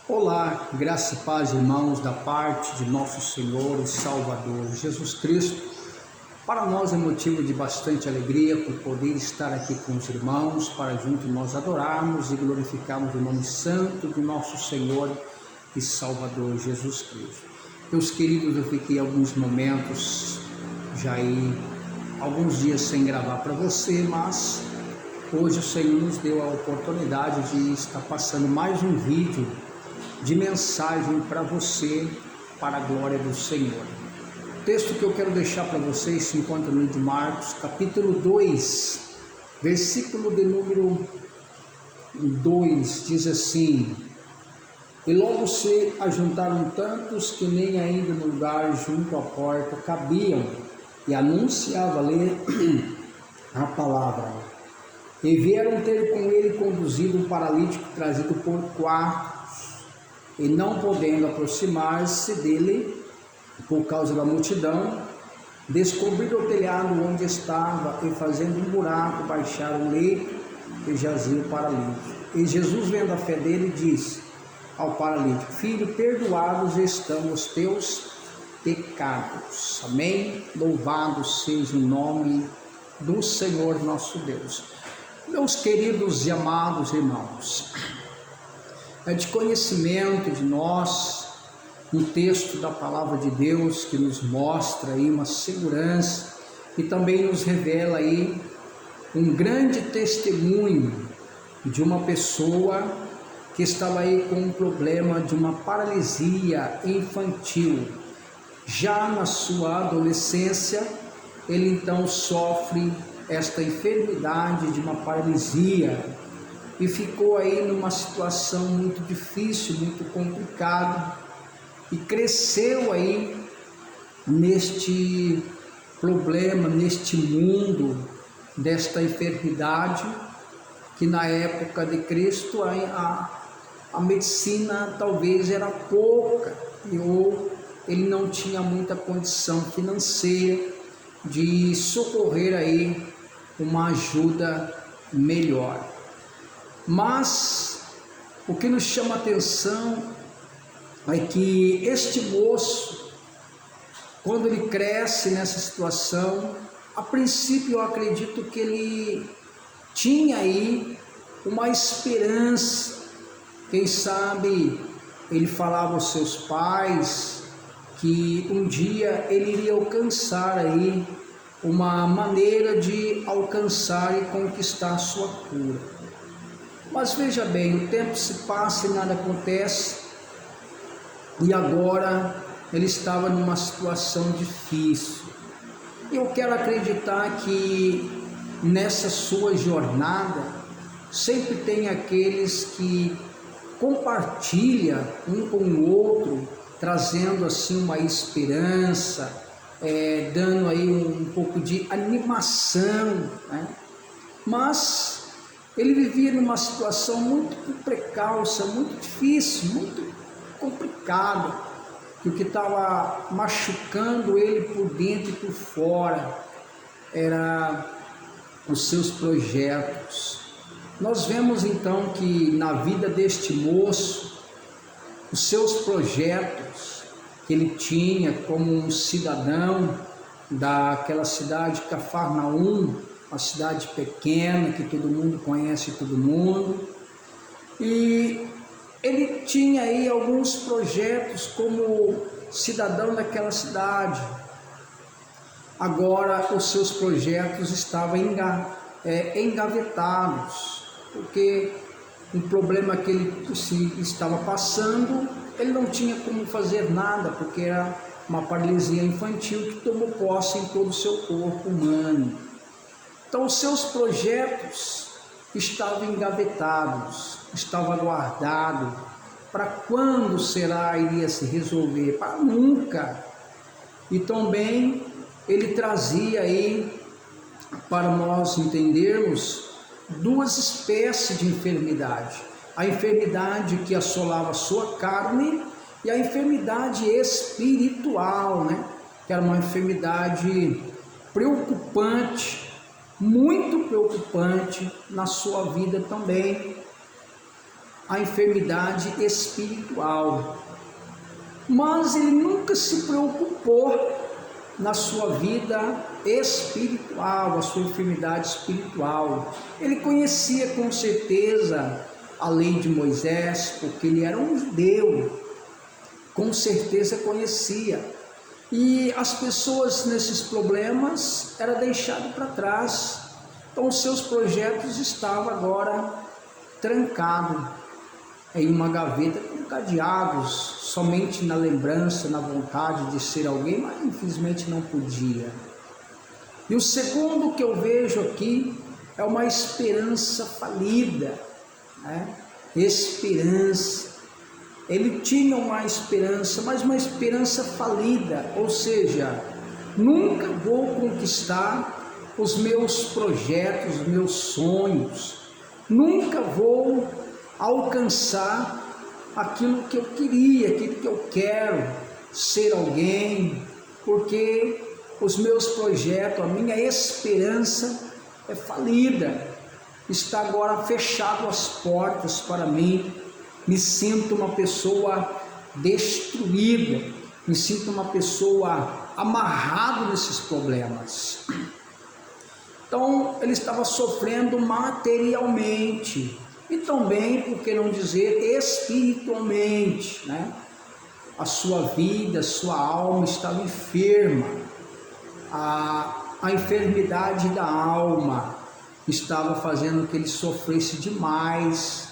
Olá, graça e paz, irmãos, da parte de nosso Senhor e Salvador Jesus Cristo. Para nós é motivo de bastante alegria por poder estar aqui com os irmãos, para juntos nós adorarmos e glorificarmos o nome santo de nosso Senhor e Salvador Jesus Cristo. Meus queridos, eu fiquei alguns momentos, alguns dias sem gravar para você, mas hoje o Senhor nos deu a oportunidade de estar passando mais um vídeo de mensagem para você, para a glória do Senhor. O texto que eu quero deixar para vocês se encontra no livro de Marcos, capítulo 2, versículo de número 2, diz assim: E logo se ajuntaram tantos que nem ainda no lugar junto à porta cabiam, e anunciava-lhe a palavra. E vieram ter com ele conduzido um paralítico trazido por quartos, e não podendo aproximar-se dele por causa da multidão, descobriram o telhado onde estava e fazendo um buraco baixaram-lhe e jazia o paralítico. E Jesus, vendo a fé dele, disse ao paralítico: Filho, perdoados estão os teus pecados. Amém? Louvado seja o nome do Senhor nosso Deus. Meus queridos e amados irmãos, é de conhecimento de nós um texto da palavra de Deus que nos mostra aí uma segurança e também nos revela aí um grande testemunho de uma pessoa que estava aí com um problema de uma paralisia infantil. Já na sua adolescência, ele então sofre esta enfermidade de uma paralisia e ficou aí numa situação muito difícil, muito complicada, e cresceu aí neste problema, neste mundo desta enfermidade, que na época de Cristo a medicina talvez era pouca, ou ele não tinha muita condição financeira de socorrer aí uma ajuda melhor. Mas o que nos chama a atenção é que este moço, quando ele cresce nessa situação, a princípio eu acredito que ele tinha aí uma esperança. Quem sabe ele falava aos seus pais que um dia ele iria alcançar aí uma maneira de alcançar e conquistar a sua cura. Mas veja bem, o tempo se passa e nada acontece, e agora ele estava numa situação difícil. Eu quero acreditar que nessa sua jornada sempre tem aqueles que compartilham um com o outro, trazendo assim uma esperança, dando aí um pouco de animação, né? Mas ele vivia numa situação muito precária, muito difícil, muito complicada, que o que estava machucando ele por dentro e por fora era os seus projetos. Nós vemos então que na vida deste moço, os seus projetos que ele tinha como um cidadão daquela cidade de Cafarnaum, uma cidade pequena que todo mundo conhece todo mundo, e ele tinha aí alguns projetos como cidadão daquela cidade. Agora os seus projetos estavam engavetados, porque um problema que ele estava passando, ele não tinha como fazer nada, porque era uma paralisia infantil que tomou posse em todo o seu corpo humano. Então os seus projetos estavam engavetados, estavam guardados. Para quando iria se resolver? Para nunca. E também ele trazia aí, para nós entendermos, duas espécies de enfermidade: a enfermidade que assolava a sua carne e a enfermidade espiritual, né? Que era uma enfermidade preocupante, muito preocupante na sua vida também. a enfermidade espiritual. Mas ele nunca se preocupou na sua vida espiritual, a sua enfermidade espiritual. Ele conhecia com certeza a lei de Moisés, porque ele era um judeu, com certeza conhecia. E as pessoas nesses problemas eram deixadas para trás. Então os seus projetos estavam agora trancados em uma gaveta com cadeados, somente na lembrança, na vontade de ser alguém, mas infelizmente não podia. E o segundo que eu vejo aqui é uma esperança falida, né? Esperança. Ele tinha uma esperança, mas uma esperança falida, ou seja, nunca vou conquistar os meus projetos, os meus sonhos, nunca vou alcançar aquilo que eu queria, aquilo que eu quero, ser alguém, porque os meus projetos, a minha esperança é falida, está agora fechado as portas para mim, me sinto uma pessoa destruída, me sinto uma pessoa amarrado nesses problemas. Então ele estava sofrendo materialmente e também, por que não dizer, espiritualmente, né? A sua vida, a sua alma estava enferma, a enfermidade da alma estava fazendo que ele sofresse demais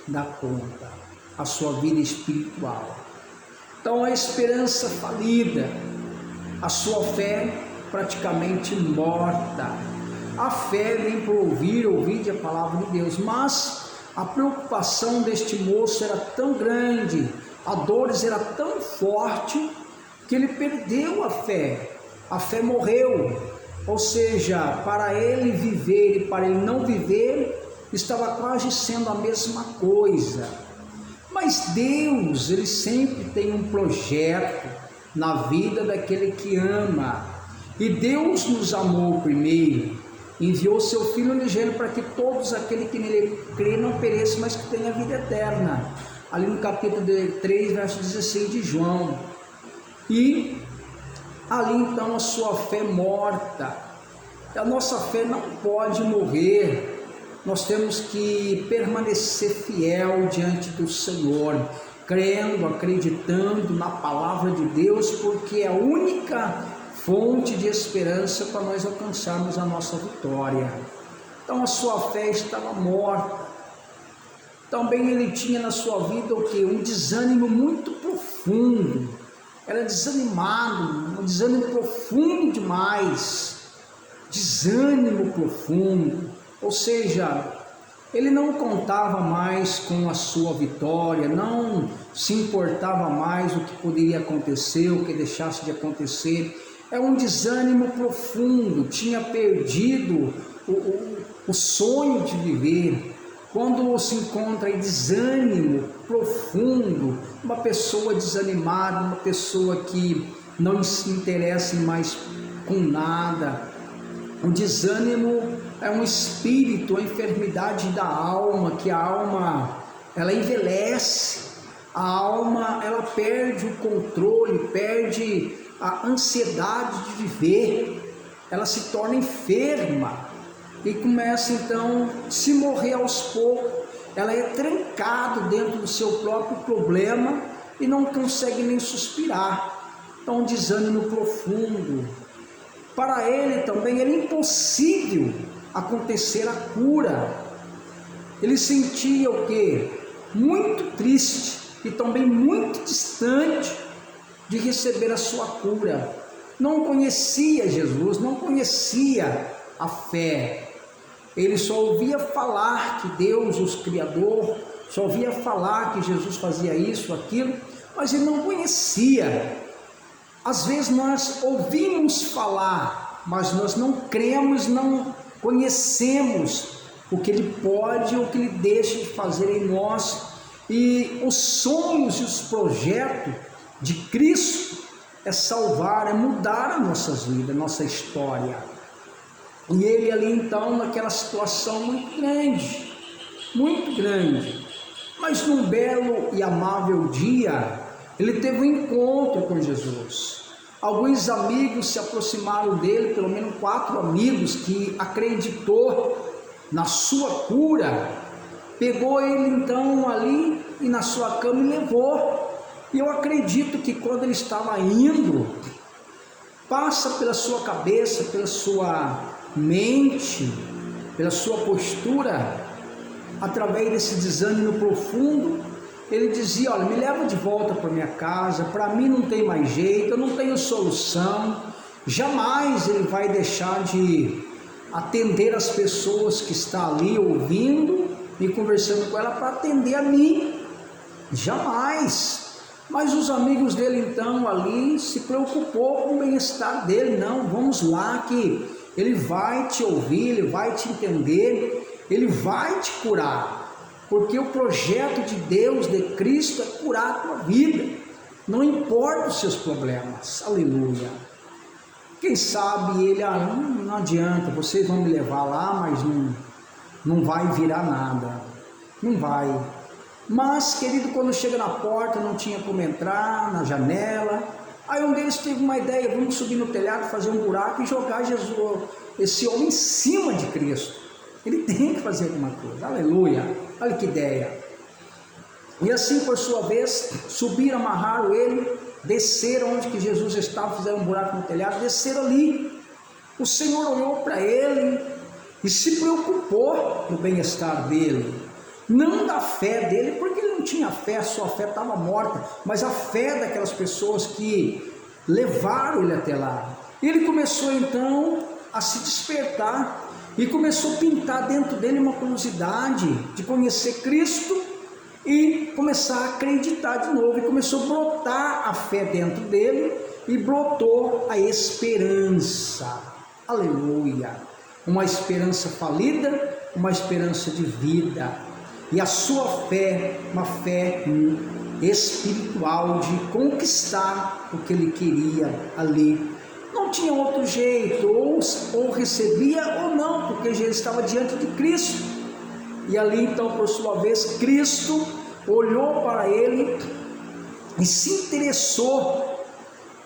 da conta, a sua vida espiritual. Então a esperança falida, a sua fé praticamente morta. A fé vem por ouvir a palavra de Deus, mas a preocupação deste moço era tão grande, a dores era tão forte, que ele perdeu a fé morreu, ou seja, para ele viver e para ele não viver, estava quase sendo a mesma coisa. Mas Deus, ele sempre tem um projeto na vida daquele que ama, e Deus nos amou primeiro, enviou seu Filho unigênito para que todos aqueles que nele crê não pereçam, mas que tenham a vida eterna, ali no capítulo 3, verso 16 de João. E ali então a sua fé morta, a nossa fé não pode morrer, nós temos que permanecer fiel diante do Senhor, crendo, acreditando na palavra de Deus, porque é a única fonte de esperança para nós alcançarmos a nossa vitória. Então a sua fé estava morta. Também ele tinha na sua vida o que? Um desânimo muito profundo, era desanimado, um desânimo profundo demais, desânimo profundo, ou seja, ele não contava mais com a sua vitória, não se importava mais o que poderia acontecer, o que deixasse de acontecer. É um desânimo profundo, tinha perdido o sonho de viver. Quando se encontra em desânimo profundo, uma pessoa desanimada, uma pessoa que não se interessa mais com nada. O desânimo é um espírito, a enfermidade da alma, que a alma ela envelhece, a alma ela perde o controle, perde a ansiedade de viver, ela se torna enferma e começa então a se morrer aos poucos, ela é trancada dentro do seu próprio problema e não consegue nem suspirar. Então um desânimo profundo. Para ele também era impossível acontecer a cura. Ele sentia o quê? Muito triste e também muito distante de receber a sua cura. Não conhecia Jesus, não conhecia a fé. Ele só ouvia falar que Deus, o Criador, só ouvia falar que Jesus fazia isso, aquilo, mas ele não conhecia. Às vezes nós ouvimos falar, mas nós não cremos, não conhecemos o que Ele pode ou o que Ele deixa de fazer em nós. E os sonhos e os projetos de Cristo é salvar, é mudar as nossas vidas, a nossa história. E ele ali então naquela situação muito grande, Mas num belo e amável dia, ele teve um encontro com Jesus. Alguns amigos se aproximaram dele, pelo menos 4 amigos que acreditou na sua cura. Pegou ele então ali e na sua cama e levou. E eu acredito que quando ele estava indo, passa pela sua cabeça, pela sua mente, pela sua postura, através desse desânimo profundo, ele dizia: olha, me leva de volta para minha casa, para mim não tem mais jeito, eu não tenho solução. Jamais ele vai deixar de atender as pessoas que estão ali ouvindo e conversando com ela para atender a mim, jamais. Mas os amigos dele então ali se preocupou com o bem-estar dele. Não, vamos lá que ele vai te ouvir, ele vai te entender, ele vai te curar, porque o projeto de Deus, de Cristo, é curar a tua vida, não importa os seus problemas. Aleluia. Quem sabe ele, não adianta, vocês vão me levar lá, mas não vai virar nada, não vai. Mas, querido, quando chega na porta, não tinha como entrar, na janela. Aí um deles teve uma ideia: vamos subir no telhado, fazer um buraco e jogar Jesus, esse homem, em cima de Cristo. Ele tem que fazer alguma coisa. Aleluia. Olha que ideia. E assim, por sua vez, subiram, amarraram ele, desceram onde que Jesus estava, fizeram um buraco no telhado, desceram ali. O Senhor olhou para ele e se preocupou no bem-estar dele. Não da fé dele, porque ele não tinha fé, sua fé estava morta, mas a fé daquelas pessoas que levaram ele até lá. Ele começou então a se despertar e começou a pintar dentro dele uma curiosidade de conhecer Cristo e começar a acreditar de novo. E começou a brotar a fé dentro dele e brotou a esperança. Aleluia! Uma esperança falida, uma esperança de vida. E a sua fé, uma fé espiritual de conquistar o que ele queria ali. Não tinha outro jeito, ou recebia ou não, porque já estava diante de Cristo. E ali então, por sua vez, Cristo olhou para ele e se interessou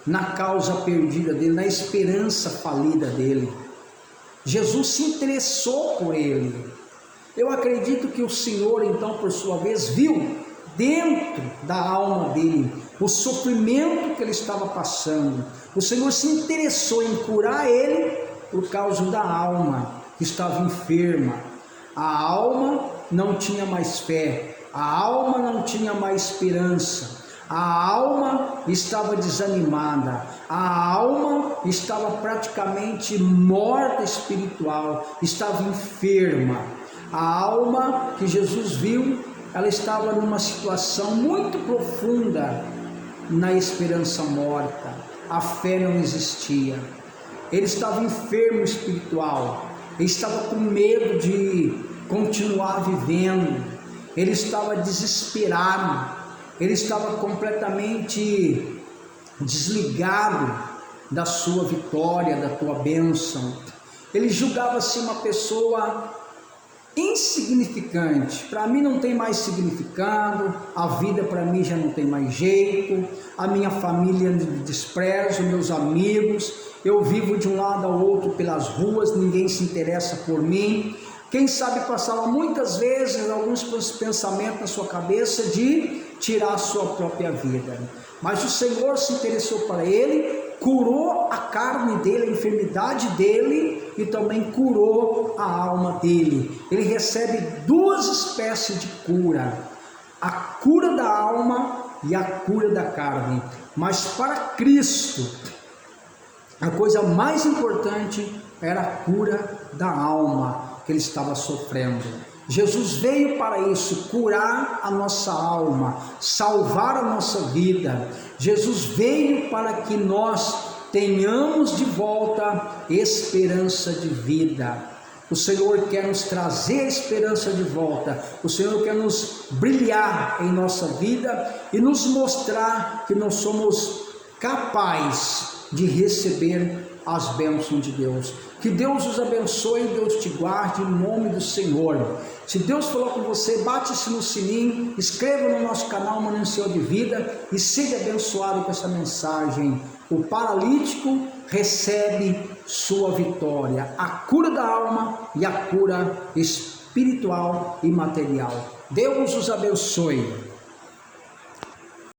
na causa perdida dele, na esperança falida dele. Jesus se interessou por ele. Eu acredito que o Senhor então, por sua vez, viu dentro da alma dele o sofrimento que ele estava passando. O Senhor se interessou em curar ele por causa da alma que estava enferma. A alma não tinha mais fé, a alma não tinha mais esperança, a alma estava desanimada, a alma estava praticamente morta espiritual, estava enferma. A alma que Jesus viu, ela estava numa situação muito profunda, na esperança morta. A fé não existia. Ele estava enfermo espiritual, ele estava com medo de continuar vivendo, ele estava desesperado, ele estava completamente desligado da sua vitória, da tua bênção. Ele julgava-se uma pessoa insignificante. Para mim não tem mais significado, a vida para mim já não tem mais jeito, a minha família me despreza, meus amigos, eu vivo de um lado ao outro pelas ruas, ninguém se interessa por mim. Quem sabe passava muitas vezes alguns pensamentos na sua cabeça de tirar a sua própria vida, mas o Senhor se interessou para ele, curou a carne dele, a enfermidade dele, e também curou a alma dele. Ele recebe 2 espécies de cura: a cura da alma e a cura da carne. Mas para Cristo, a coisa mais importante era a cura da alma que ele estava sofrendo. Jesus veio para isso, curar a nossa alma, salvar a nossa vida. Jesus veio para que nós tenhamos de volta esperança de vida. O Senhor quer nos trazer a esperança de volta. O Senhor quer nos brilhar em nossa vida e nos mostrar que nós somos capazes de receber as bênçãos de Deus. Que Deus os abençoe, Deus te guarde, em nome do Senhor. Se Deus falou com você, bate-se no sininho, inscreva no nosso canal Manancial de Vida e seja abençoado com essa mensagem. O paralítico recebe sua vitória, a cura da alma e a cura espiritual e material. Deus os abençoe.